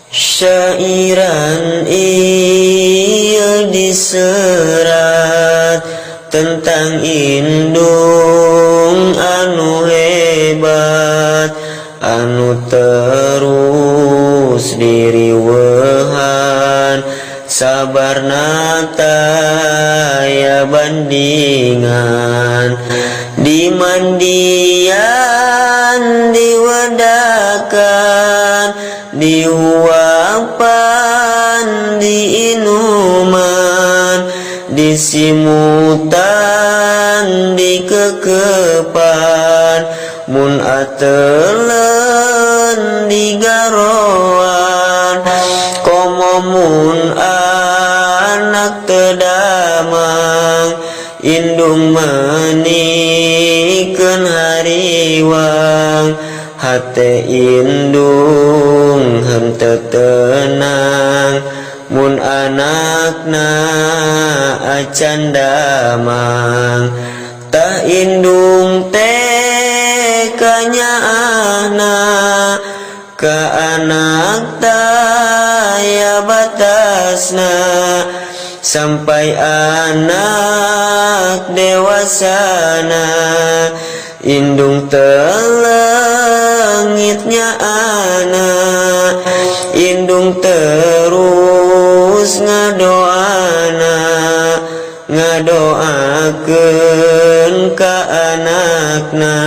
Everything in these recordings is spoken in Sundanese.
Syairan ieu diserat tentang indung anu hebat, anu terus diriweuhan, sabarna taya bandingan, dimandian diwedakan, diuapan diinuman, disimutan dikekepan, mun ateuleun digaroan, komo mun anak teu damang, indung menikeun hariwang, hate indung henteu tenang, mun anakna acan damang, tah indung teh kanyaana, ka anak taya batasna, sampai anak dewasana, indung telengitnya anak, indung terus ngadoana, ngadoakeun ka anakna,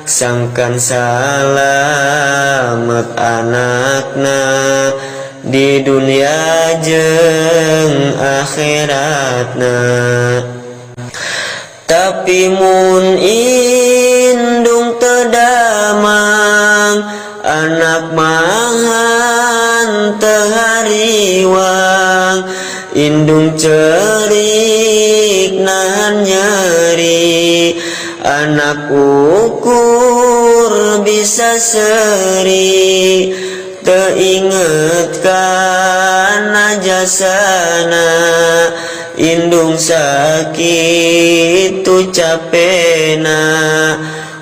sangkan salamet anakna di dunia jeung akhiratna. Tapi mun indung teu damang, anak mahan teu hariwang, indung ceurik nahan nyeri, anak ukur bisa seri, teu inget kana jasana, indung sakit tu capena,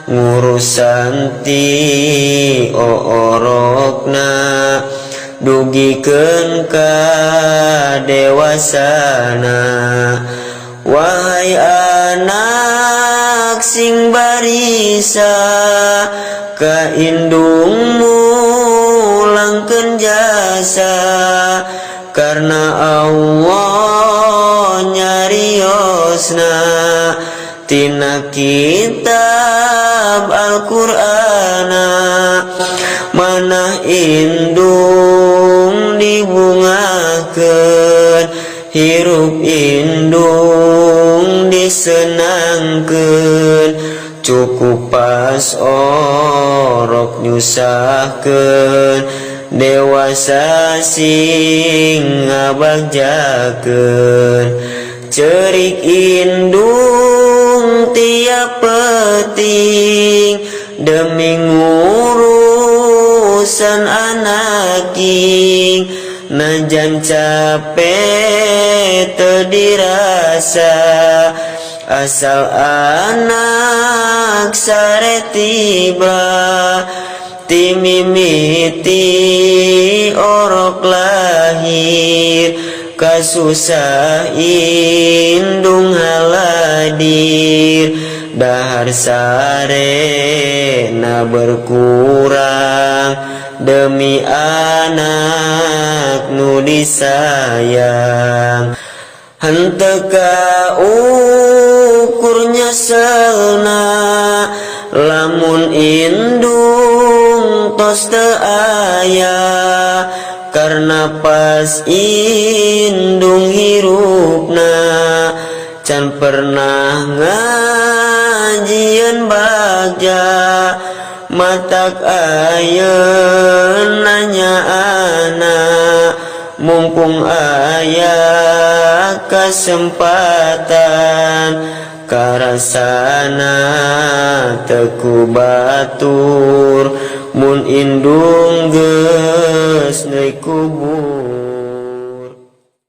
ngurusan ti orokna, dugikeun ka dewasana. Wahai anak sing barisa, ka indungmu langkeun jasa, karna Allah nyariosna tina kitab Al-Qur'ana, manah indung dibungakeun, hirup indung disenangkeun, cukup pas orok nyusahkeun, dewasa sing ngabagjakeun, cerik indung tiap peting, demi ngurusan anak king, najan capek teu dirasa, asal anak sare tiba, ti mimiti orok lahir, kasusah indung haladir, dahar sarena berkurang, demi anak nu disayang, henteu ka ukur nyeselna, lamun indung tos teu aya, karna pas indung hirupna can pernah ngajieun bagja, matak ayeuna nyaana, mumpung aya kesempatan, karasana teu batur, mun indung geus neuk kubur.